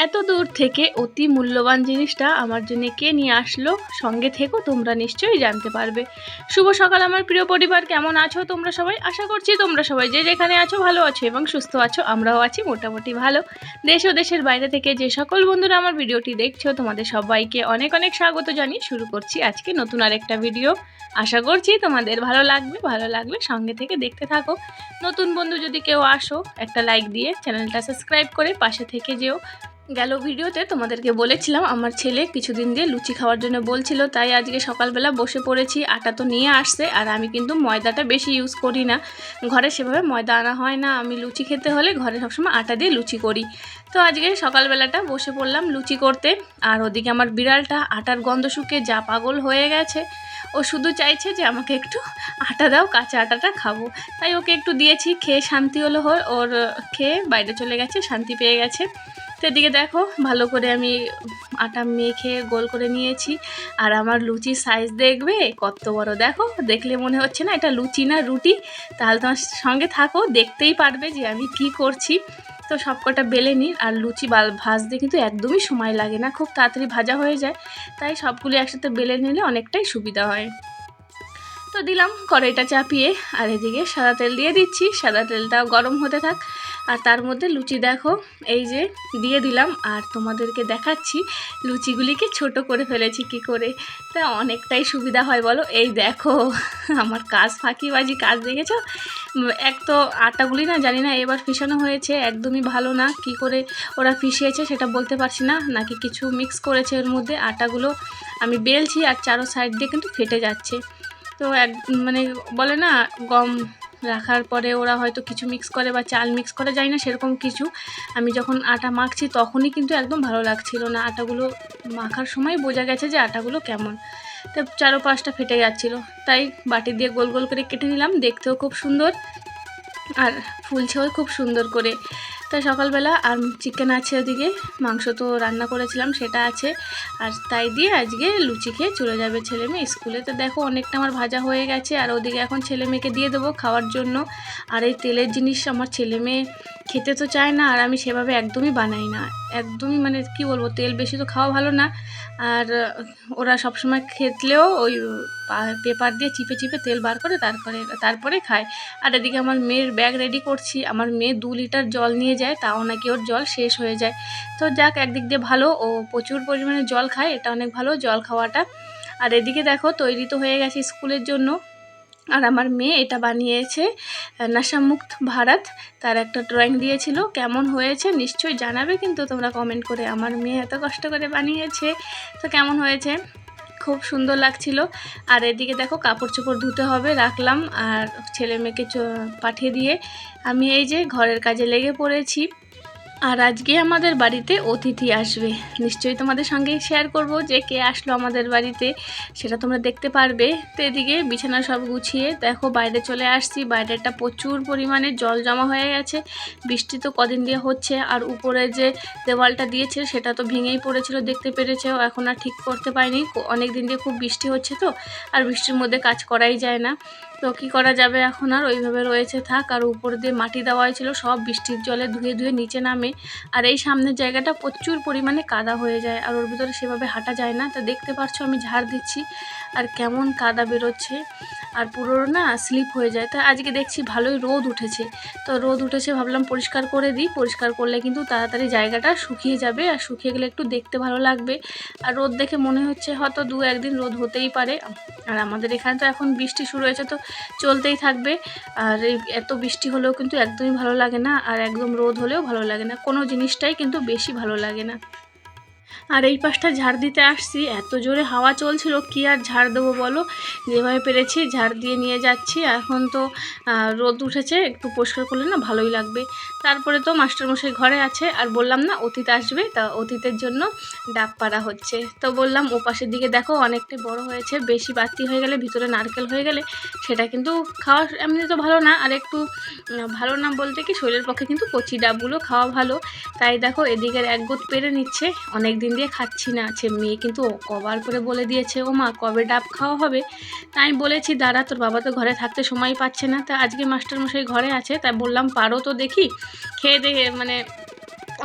এত দূর থেকে অতি মূল্যবান জিনিসটা আমার জন্য কে নিয়ে আসলো, সঙ্গে থেকো, তোমরা নিশ্চয়ই জানতে পারবে। শুভ সকাল আমার প্রিয় পরিবার, কেমন আছো তোমরা সবাই? আশা করছি তোমরা সবাই যে যেখানে আছো ভালো আছো এবং সুস্থ আছো। আমরাও আছি মোটামুটি ভালো। দেশ ও দেশের বাইরে থেকে যে সকল বন্ধুরা আমার ভিডিওটি দেখছো, তোমাদের সবাইকে অনেক অনেক স্বাগত জানিয়ে শুরু করছি আজকে নতুন আরেকটা ভিডিও। আশা করছি তোমাদের ভালো লাগলে সঙ্গে থেকে দেখতে থাকো। নতুন বন্ধু যদি কেউ আসো, একটা লাইক দিয়ে চ্যানেলটা সাবস্ক্রাইব করে পাশে থেকে যেও। গেল ভিডিওতে তোমাদেরকে বলেছিলাম আমার ছেলে কিছুদিন দিয়ে লুচি খাওয়ার জন্য বলছিল, তাই আজকে সকালবেলা বসে পড়েছি। আটা তো নিয়ে আসছে, আর আমি কিন্তু ময়দাটা বেশি ইউজ করি না, ঘরে সেভাবে ময়দা আনা হয় না। আমি লুচি খেতে হলে ঘরে সবসময় আটা দিয়ে লুচি করি। তো আজকে সকালবেলাটা বসে পড়লাম লুচি করতে। আর ওদিকে আমার বিড়ালটা আটার গন্ধ শুকে যা পাগল হয়ে গেছে, ও শুধু চাইছে যে আমাকে একটু আটা দাও, কাঁচা আটাটা খাবো। তাই ওকে একটু দিয়েছি, খেয়ে শান্তি হলো। ওর খেয়ে বাইরে চলে গেছে, শান্তি পেয়ে গেছে। তো এদিকে দেখো ভালো করে আমি আটা মেখে গোল করে নিয়েছি। আর আমার লুচির সাইজ দেখবে কত বড়, দেখো, দেখলে মনে হচ্ছে না এটা লুচি না রুটি। তাহলে তোমার সঙ্গে থাকো, দেখতেই পারবে যে আমি কি করছি। তো সব কটা বেলে নিই। আর লুচি ভাজতে কিন্তু একদমই সময় লাগে না, খুব তাড়াতাড়ি ভাজা হয়ে যায়। তাই সবগুলো একসাথে বেলে নিলে অনেকটাই সুবিধা হয়। তো দিলাম কড়াইটা চাপিয়ে, আর এদিকে সাদা তেল দিয়ে দিচ্ছি। সাদা তেলটাও গরম হতে থাক। আর তার মধ্যে লুচি দেখো এই যে দিয়ে দিলাম। আর তোমাদেরকে দেখাচ্ছি লুচিগুলিকে ছোট করে ফেলেছি কি করে, তা অনেকটাই সুবিধা হয় বলো। এই দেখো আমার ফাঁকিবাজি কাজ দেখেছো। এক তো আটাগুলি না জানি না এবার ফিসানো হয়েছে একদমই ভালো না, কি করে ওরা ফিসিয়েছে সেটা বলতে পারছি না, নাকি কিছু মিক্স করেছে এর মধ্যে। আটাগুলো আমি বেলছি আর চারো সাইড দিয়ে কিন্তু ফেটে যাচ্ছে। তো মানে বলে না গম রাখার পরে ওরা হয়তো কিছু মিক্স করে বা চাল মিক্স করে, যায় না সেরকম কিছু। আমি যখন আটা মাখছি তখনই কিন্তু একদম ভালো লাগছিল না, আটাগুলো মাখার সময় বোঝা গেছে যে আটাগুলো কেমন। তো চারো পাঁচটা ফেটে যাচ্ছিলো, তাই বাটি দিয়ে গোল গোল করে কেটে নিলাম। দেখতেও খুব সুন্দর আর ফুলছেও খুব সুন্দর করে। তাই সকালবেলা আর চিকেন আছে, ওদিকে মাংস তো রান্না করেছিলাম সেটা আছে। আর তাই দিয়ে আজকে লুচি খেয়ে চলে যাবে ছেলে মেয়ে স্কুলে। তো দেখো অনেকটা আমার ভাজা হয়ে গেছে, আর ওদিকে এখন ছেলে মেয়েকে দিয়ে দেবো খাওয়ার জন্য। আর এই তেলের জিনিস আমার ছেলে মেয়ে খেতে তো চায় না, আর আমি সেভাবে একদমই বানাই না, একদমই মানে কি বলবো, তেল বেশি তো খাওয়া ভালো না। আর ওরা সবসময় খেতলেও ওই পেপার দিয়ে চিপে চিপে তেল বার করে তারপরে খায়। আর এদিকে আমার মেয়ের ব্যাগ রেডি করছি। আমার মেয়ে 2 লিটার জল নিয়ে যায়, তাও নাকি ওর জল শেষ হয়ে যায়। তো যাক, একদিক দিয়ে ভালো, ও প্রচুর পরিমাণে জল খায়, এটা অনেক ভালো জল খাওয়াটা। আর এদিকে দেখো তৈরি তো হয়ে গেছে স্কুলের জন্য। আর আমার মেয়ে এটা বানিয়েছে নাশামুক্ত ভারত, তার একটা ড্রয়িং দিয়েছিল। কেমন হয়েছে নিশ্চয়ই জানাবে কিন্তু তোমরা কমেন্ট করে। আমার মেয়ে এত কষ্ট করে বানিয়েছে, তো কেমন হয়েছে, খুব সুন্দর লাগছিল। আর এদিকে দেখো কাপড় চোপড় ধুতে হবে, রাখলাম। আর ছেলে মেয়েকে পাঠিয়ে দিয়ে আমি এই যে ঘরের কাজে লেগে পড়েছি। আর আজকে আমাদের বাড়িতে অতিথি আসবে, নিশ্চয়ই তোমাদের সঙ্গে শেয়ার করব যে কে আসলো আমাদের বাড়িতে, সেটা তোমরা দেখতে পারবে। তো এদিকে বিছানা সব গুছিয়ে দেখো বাইরে চলে আসছি। বাইরেটা প্রচুর পরিমাণে জল জমা হয়ে গেছে, বৃষ্টি তো কদিন দিয়ে হচ্ছে। আর উপরে যে দেওয়ালটা দিয়েছে সেটা তো ভেঙেই পড়েছিল, দেখতে পেরেছেও, এখন আর ঠিক করতে পারিনি। অনেক দিন দিয়ে খুব বৃষ্টি হচ্ছে তো, আর বৃষ্টির মধ্যে কাজ করাই যায় না। তো কী করা যাবে, এখন আর ওইভাবে রয়েছে থাক। আর উপর দিয়ে মাটি দেওয়া হয়েছিল, সব বৃষ্টির জলে ধুয়ে ধুয়ে নিচে নামে। আর এই সামনের জায়গাটা প্রচুর পরিমাণে কাদা হয়ে যায়, আর ওর ভিতরে সেভাবে হাঁটা যায় না। তো দেখতে পাচ্ছ আমি ঝাড় দিচ্ছি আর কেমন কাদা বেরোচ্ছে, আর পুরো না স্লিপ হয়ে যায়। তো আজকে দেখছি ভালোই রোদ উঠেছে, তো রোদ উঠেছে ভাবলাম পরিষ্কার করে দিই। পরিষ্কার করলে কিন্তু তাড়াতাড়ি জায়গাটা শুকিয়ে যাবে, আর শুকিয়ে গেলে একটু দেখতে ভালো লাগবে। আর রোদ দেখে মনে হচ্ছে হয়তো 2-1 দিন রোদ হতেই পারে। আর আমাদের এখানে তো এখন বৃষ্টি শুরু হয়েছে, তো চলতেই থাকবে। আর এই এত বৃষ্টি হলেও কিন্তু একদমই ভালো লাগে না, আর একদম রোদ হলেও ভালো লাগে না, কোনো জিনিসটাই কিন্তু বেশি ভালো লাগে না। আর এই পাশটা ঝাড় দিতে আসছি, এত জোরে হাওয়া চলছিল, কি আর ঝাড় দেবো বলো, যেভাবে পেরেছি ঝাড় দিয়ে নিয়ে যাচ্ছি। এখন তো রোদ উঠেছে, একটু পরিষ্কার করলে না ভালোই লাগবে। তারপরে তো মাস্টারমশাই ঘরে আছে, আর বললাম না অতীত আসবে, তা অতীতের জন্য ডাব পাড়া হচ্ছে। তো বললাম ও পাশের দিকে দেখো অনেকটাই বড় হয়েছে, বেশি বাড়তি হয়ে গেলে, ভিতরে নারকেল হয়ে গেলে সেটা কিন্তু খাওয়া এমনি তো ভালো না। আর একটু ভালো না বলতে কি, শরীরের পক্ষে কিন্তু কচি ডাবগুলো খাওয়া ভালো। তাই দেখো এদিকের এক গোট পেরে নিচ্ছে, অনেক দিন দিয়ে খাচ্ছি না। মেয়ে কিন্তু কবার করে বলে দিয়েছে, ও মা কবে ডাব খাওয়া হবে। তাই আমি বলেছি দাঁড়া, তোর বাবা তো ঘরে থাকতে সময় পাচ্ছে না। তা আজকে মাস্টারমশাই ঘরে আছে, তাই বললাম পারো তো দেখি, খেয়ে দেখে মানে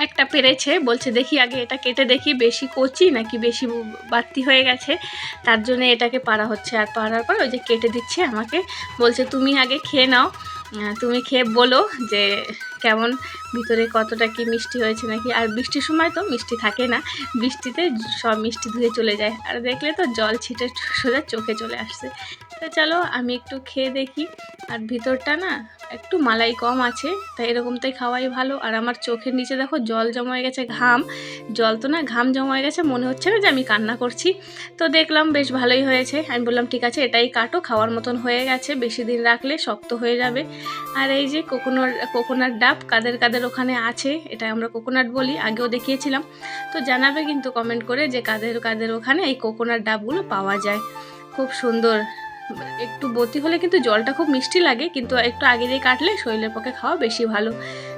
একটা পেরেছে, বলছে দেখি আগে এটা কেটে দেখি বেশি কচি নাকি বেশি বাড়তি হয়ে গেছে, তার জন্য এটাকে পাড়া হচ্ছে। আর পাড়ার পর ওই যে কেটে দিচ্ছে আমাকে, বলছে তুমি আগে খেয়ে নাও, তুমি খেয়ে বলো যে কেমন ভিতরে কতটা কি মিষ্টি হয়েছে নাকি। আর বৃষ্টির সময় তো মিষ্টি থাকে না, বৃষ্টিতে সব মিষ্টি ধুয়ে চলে যায়, আর দেখলে তো জল ছিটে সোজা চোখে চলে আসছে। তো চলো আমি একটু খেয়ে দেখি। আর ভিতরটা না একটু মালাই কম আছে, তাই এরকমটাই খাওয়াই ভালো। আর আমার চোখের নিচে দেখো জল জমা হয়ে গেছে, জল তো না ঘাম জমা হয়ে গেছে, মনে হচ্ছে না যে আমি কান্না করছি। তো দেখলাম বেশ ভালোই হয়েছে, আমি বললাম ঠিক আছে এটাই কাটো, খাওয়ার মতন হয়ে গেছে, বেশি দিন রাখলে শক্ত হয়ে যাবে। আর এই যে কোকোনাট ডাব কাদের ওখানে আছে, এটা আমরা কোকোনাট বলি, আগেও দেখিয়েছিলাম। তো জানাবে কিন্তু কমেন্ট করে যে কাদের ওখানে এই কোকোনাট ডাবগুলো পাওয়া যায়। খুব সুন্দর, একটু বতি হলে কিন্তু জলটা খুব মিষ্টি লাগে, কিন্তু একটু আগে দিয়ে কাটলে শরীরের পক্ষে খাওয়া বেশি ভালো।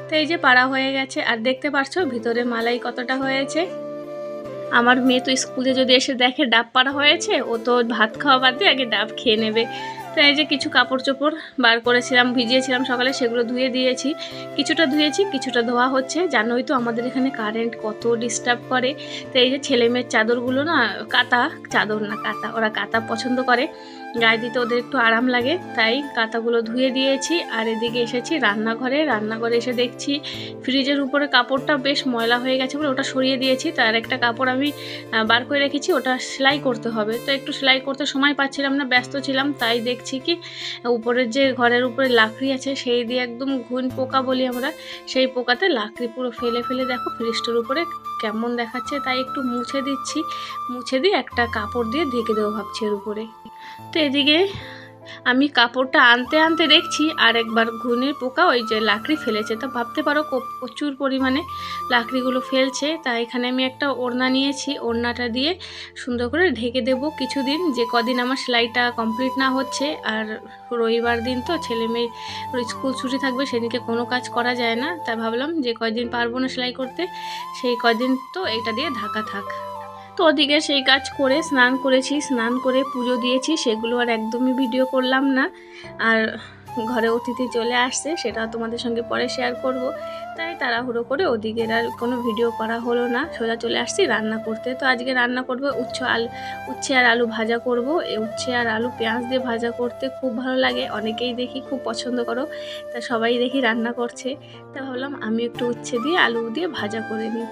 তো এই যে পাড়া হয়ে গেছে, আর দেখতে পারছো ভিতরে মালাই কতটা হয়েছে। আমার মেয়ে তো স্কুলে যদি এসে দেখে ডাব পাড়া হয়েছে, ও তো ভাত খাওয়া বাদ দিয়ে আগে ডাব খেয়ে নেবে। তো এই যে কিছু কাপড় চোপড় বার করেছিলাম, ভিজিয়েছিলাম সকালে, সেগুলো ধুয়ে দিয়েছি, কিছুটা ধুয়েছি কিছুটা ধোয়া হচ্ছে। জানোই তো আমাদের এখানে কারেন্ট কত ডিস্টার্ব করে। তো এই যে ছেলে মেয়ের চাদরগুলো না, কাঁথা, ওরা কাঁথা পছন্দ করে, গায়ে দিতে ওদের একটু আরাম লাগে, তাই কাঁথাগুলো ধুয়ে দিয়েছি। আর এদিকে এসেছি রান্নাঘরে এসে দেখছি ফ্রিজের উপরে কাপড়টা বেশ ময়লা হয়ে গেছে বলে ওটা সরিয়ে দিয়েছি। তার একটা কাপড় আমি বার করে রেখেছি, ওটা সেলাই করতে হবে। তো একটু সেলাই করতে সময় পাচ্ছিলাম না, ব্যস্ত ছিলাম, তাই দেখছি কি উপরের যে ঘরের উপরে লাকড়ি আছে সেই দিয়ে একদম ঘুন পোকা বলি আমরা, সেই পোকাতে লাকড়ি পুরো ফেলে দেখো ফ্রিজটার উপরে কেমন দেখাচ্ছে। তাই একটু মুছে দিয়ে একটা কাপড় দিয়ে ঢেকে দেবো ভাবছি এর উপরে। তো এদিকে আমি কাপড়টা আনতে দেখছি আর একবার ঘুনের পোকা ওই যে লাকড়ি ফেলেছে। তো ভাবতে পারো প্রচুর পরিমাণে লাকড়িগুলো ফেলছে। তাই এখানে আমি একটা ওড়না নিয়েছি, ওড়নাটা দিয়ে সুন্দর করে ঢেকে দেব কিছুদিন, যে কদিন আমার সেলাইটা কমপ্লিট না হচ্ছে। আর রবিবার দিন তো ছেলে মেয়ে স্কুল ছুটি থাকবে, সেদিনকে কোনো কাজ করা যায় না, তাই ভাবলাম যে কয়দিন পারবো না সেলাই করতে, সেই কয়দিন তো এটা দিয়ে ঢাকা থাক। তো ওদিকে সেই কাজ করে স্নান করে পুজো দিয়েছি, সেগুলো আর একদমই ভিডিও করলাম না। আর ঘরে অতিথি চলে আসছে, সেটা তোমাদের সঙ্গে পরে শেয়ার করব, তাই তাড়াহুড়ো করে ওদিকের আর কোনো ভিডিও করা হলো না, সোজা চলে আসছি রান্না করতে। তো আজকে রান্না করব উচ্ছে আর আলু ভাজা করব। উচ্ছে আর আলু পেঁয়াজ দিয়ে ভাজা করতে খুব ভালো লাগে, অনেকেই দেখি খুব পছন্দ করো, তা সবাই দেখি রান্না করছে, তা ভাবলাম আমি একটু উচ্ছে দিয়ে আলু দিয়ে ভাজা করে নিই।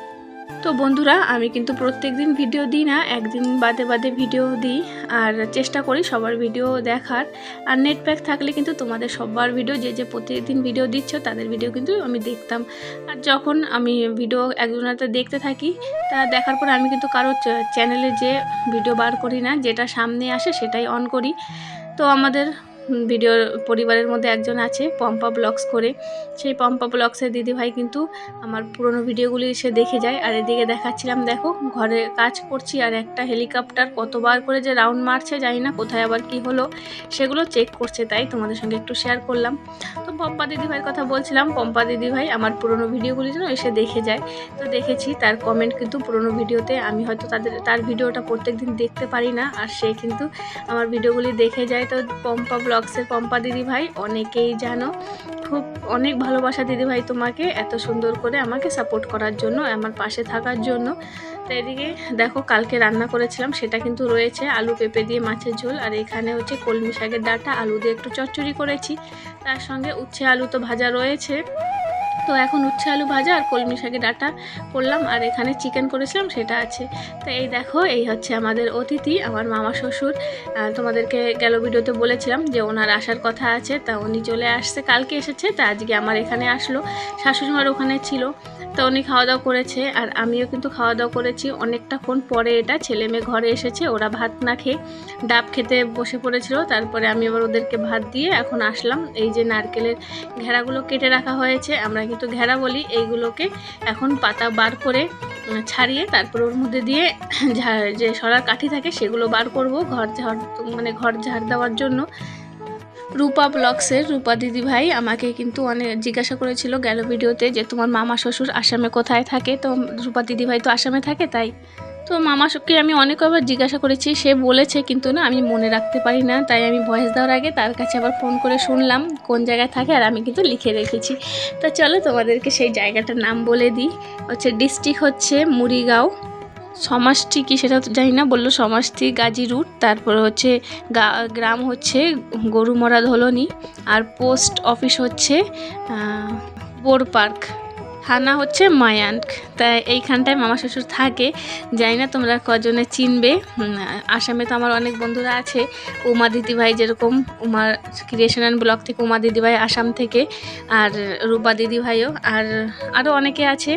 তো বন্ধুরা আমি কিন্তু প্রত্যেক দিন ভিডিও দিই না, একদিন বাদে ভিডিও দিই, আর চেষ্টা করি সবার ভিডিও দেখার। আর নেট প্যাক থাকলে কিন্তু তোমাদের সবার ভিডিও, যে প্রত্যেকদিন ভিডিও দিচ্ছ তাদের ভিডিও কিন্তু আমি দেখতাম। আর যখন আমি ভিডিও একজনের দেখতে থাকি, তা দেখার পর আমি কিন্তু কারো চ্যানেলে যে ভিডিও বার করি না, যেটা সামনে আসে সেটাই অন করি। তো আমাদের ভিডিওর পরিবারের মধ্যে একজন আছে পম্পা ব্লগস করে, সেই পম্পা ব্লগসের দিদিভাই কিন্তু আমার পুরনো ভিডিওগুলি সে দেখে যায়। আর এদিকে দেখাচ্ছিলাম দেখো ঘরে কাজ করছি, আর একটা হেলিকপ্টার কতবার করে যে রাউন্ড মারছে জানি না কোথায় আবার কি হলো, সেগুলো চেক করছে, তাই তোমাদের সঙ্গে একটু শেয়ার করলাম। তো পম্পা দিদিভাইয়ের কথা বলছিলাম, পম্পা দিদিভাই আমার পুরনো ভিডিওগুলি যেন এসে দেখে যায়। তো দেখেছি তার কমেন্ট কিন্তু পুরনো ভিডিওতে, আমি হয়তো তার ভিডিওটা প্রত্যেকদিন দেখতে পারি না, আর সে কিন্তু আমার ভিডিওগুলি দেখে যায়। তো পম্পা ব্লগসের পম্পা দিদিভাই অনেকেই জানো, অনেক ভালোবাসা দিদিভাই তোমাকে, এত সুন্দর করে আমাকে সাপোর্ট করার জন্য, আমার পাশে থাকার জন্য। তো এদিকে দেখো কালকে রান্না করেছিলাম সেটা কিন্তু রয়েছে, আলু পেঁপে দিয়ে মাছের ঝোল, আর এখানে হচ্ছে কলমি শাকের ডাঁটা আলু দিয়ে একটু চচ্চড়ি করেছি, তার সঙ্গে উচ্ছে আলু তো ভাজা রয়েছে। তো এখন উচ্ছে আলু ভাজা আর কলমি শাকের ডাঁটা করলাম, আর এখানে চিকেন করেছিলাম সেটা আছে। তো এই দেখো এই হচ্ছে আমাদের অতিথি, আমার মামা শ্বশুর। তোমাদেরকে গেল ভিডিওতে বলেছিলাম যে ওনার আসার কথা আছে, তা উনি চলে আসছে, কালকে এসেছে, তা আজকে আমার এখানে আসলো, শাশুড়িমার ওখানে ছিল। তো উনি খাওয়া দাওয়া করেছে, আর আমিও কিন্তু খাওয়া দাওয়া করেছি অনেকটাক্ষণ পরে। এটা ছেলে মেয়ে ঘরে এসেছে, ওরা ভাত না খেয়ে ডাব খেতে বসে পড়েছিল, তারপরে আমি আবার ওদেরকে ভাত দিয়ে এখন আসলাম। এই যে নারকেলের ঘেরাগুলো কেটে রাখা হয়েছে, আমরা কিন্তু ঘেরা বলি, এইগুলোকে এখন পাতা বার করে ছাড়িয়ে তারপর ওর মধ্যে দিয়ে যে সরার কাঠি থাকে সেগুলো বার করব ঘর ঝাড় দেওয়ার জন্য। রূপা ব্লগসের রূপা দিদিভাই আমাকে কিন্তু অনেক জিজ্ঞাসা করেছিল গেল ভিডিওতে যে তোমার মামা শ্বশুর আসামে কোথায় থাকে, তো রূপা দিদিভাই তো আসামে থাকে, তাই তো মামাকে আমি অনেকবার জিজ্ঞাসা করেছি, সে বলেছে কিন্তু না আমি মনে রাখতে পারি না, তাই আমি ভয়েস দেওয়ার আগে তার কাছে আবার ফোন করে শুনলাম কোন জায়গায় থাকে, আর আমি কিন্তু লিখে রেখেছি। তো চলো তোমাদেরকে সেই জায়গাটার নাম বলে দিই। হচ্ছে ডিস্ট্রিক্ট হচ্ছে মুড়িগাঁও, সমষ্টি কি সেটা তো জানি না, বললো সমষ্টি গাজী রুট, তারপরে হচ্ছে গ্রাম হচ্ছে গরুমরা ধলনি, আর পোস্ট অফিস হচ্ছে বোর পার্ক, থানা হচ্ছে মায়াঙ্ক। তাই এইখানটায় মামা শ্বশুর থাকে। জানি না তোমরা কজনে চিনবে। আসামে তো আমার অনেক বন্ধুরা আছে, উমা দিদিভাই যেরকম, উমার ক্রিয়েশন অ্যান্ড ব্লগ থেকে উমা দিদিভাই আসাম থেকে, আর রূপা দিদিভাইও, আর আরও অনেকে আছে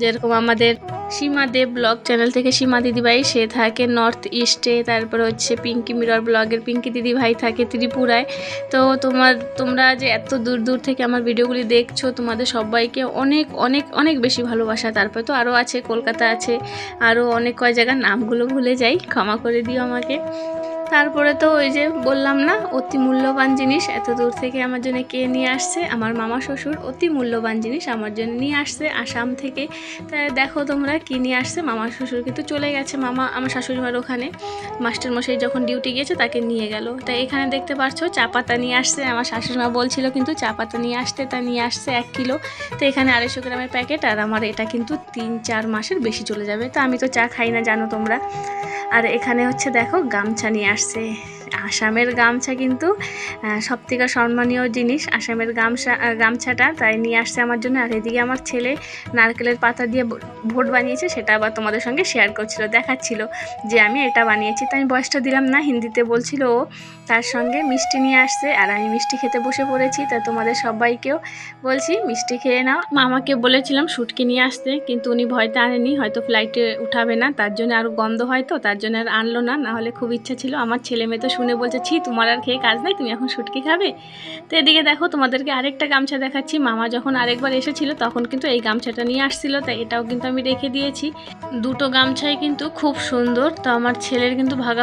যেরকম আমাদের সীমা দেব ব্লগ চ্যানেল থেকে সীমা দিদিভাই, সে থাকে নর্থ ইস্টে। তারপর হচ্ছে পিঙ্কি মিরর ব্লগের পিঙ্কি দিদিভাই থাকে ত্রিপুরায়। তো তোমরা যে এত দূর দূর থেকে আমার ভিডিওগুলি দেখছো, তোমাদের সবাইকে অনেক অনেক অনেক বেশি ভালোবাসা। তারপর তো আরও আছে, কলকাতা আছে, আরও অনেক কয় জায়গার নামগুলো ভুলে যাই, ক্ষমা করে দিও আমাকে। তারপরে তো ওই যে বললাম না, অতি মূল্যবান জিনিস এত দূর থেকে আমার জন্য কে নিয়ে আসছে, আমার মামা শ্বশুর অতি মূল্যবান জিনিস আমার জন্য নিয়ে আসছে আসাম থেকে। তাই দেখো তোমরা কী নিয়ে আসছে। মামা শ্বশুর কিন্তু চলে গেছে, মামা আমার শাশুড়িমার ওখানে মাস্টারমশাই যখন ডিউটি গিয়েছে তাকে নিয়ে গেল। তাই এখানে দেখতে পাচ্ছ চা পাতা নিয়ে আসছে, আমার শাশুড়িমা বলছিল কিন্তু চা পাতা নিয়ে আসতে, তা নিয়ে আসছে 1 কিলো। তো এখানে 250 গ্রামের প্যাকেট, আর আমার এটা কিন্তু 3-4 মাসের বেশি চলে যাবে। তো আমি তো চা খাই না জানো তোমরা। আর এখানে হচ্ছে দেখো গামছা নিয়ে আসছে, আসামের গামছা কিন্তু সবথেকে সম্মানীয় জিনিস আসামের গামছাটা, তাই নিয়ে আসছে আমার জন্য। আর এদিকে আমার ছেলে নারকেলের পাতা দিয়ে ভোট বানিয়েছে, সেটা আবার তোমাদের সঙ্গে শেয়ার করছিল, দেখাচ্ছিল যে আমি এটা বানিয়েছি। তাই আমি বয়সটা দিলাম না, হিন্দিতে বলছিল ও। তার সঙ্গে মিষ্টি নিয়ে আসছে, আর আমি মিষ্টি খেতে বসে পড়েছি। তা তোমাদের সবাইকেও বলছি মিষ্টি খেয়ে নাও। মামাকে বলেছিলাম শুটকি নিয়ে আসতে, কিন্তু উনি ভয়তে আনেনি, হয়তো ফ্লাইটে উঠাবে না, তার জন্য আরও গন্ধ হয়, তো তার জন্য আর আনলো না। নাহলে খুব ইচ্ছা ছিল। আমার ছেলে মেয়ে তো শুনে বলছে, ছি তোমার আর খেয়ে কাজ নাই, তুমি এখন শুটকি খাবে। তো এদিকে দেখো তোমাদেরকে আরেকটা গামছা দেখাচ্ছি। মামা যখন আরেকবার এসেছিল তখন কিন্তু এই গামছাটা নিয়ে আসছিল, তাই এটাও কিন্তু আমি রেখে দিয়েছি। দুটো গামছাই কিন্তু খুব সুন্দর। তো আমার ছেলের কিন্তু ভাগ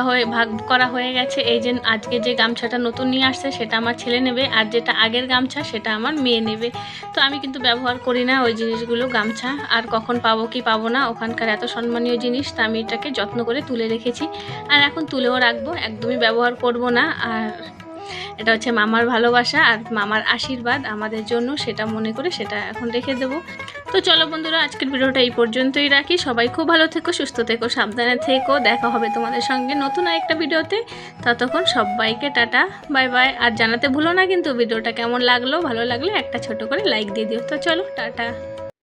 করা হয়ে গেছে। এই যে আজকে যে গামছাটা নতুন নিয়ে আসছে সেটা আমার ছেলে নেবে, আর যেটা আগের গামছা সেটা আমার মেয়ে নেবে। তো আমি কিন্তু ব্যবহার করি না ওই জিনিসগুলো, গামছা, আর কখন পাবো কি পাবো না, ওখানকার এত সম্মানীয় জিনিস, তা আমি এটাকে যত্ন করে তুলে রেখেছি, আর এখন তুলেও রাখবো, একদমই ব্যবহার করব না। আর এটা হচ্ছে মামার ভালোবাসা আর মামার আশীর্বাদ আমাদের জন্য, সেটা মনে করে সেটা এখন রেখে দেবো। তো চলো বন্ধুরা, আজকের ভিডিওটা এই পর্যন্তই রাখি। সবাই খুব ভালো থেকো, সুস্থ থেকো, সাবধানে থেকো। দেখা হবে তোমাদের সঙ্গে নতুন আরেকটা ভিডিওতে। ততক্ষণ সবাইকে টাটা, বাই বাই। আর জানাতে ভুলো না কিন্তু ভিডিওটা কেমন লাগলো, ভালো লাগলে একটা ছোট করে লাইক দিয়ে দিও। তো চলো টাটা।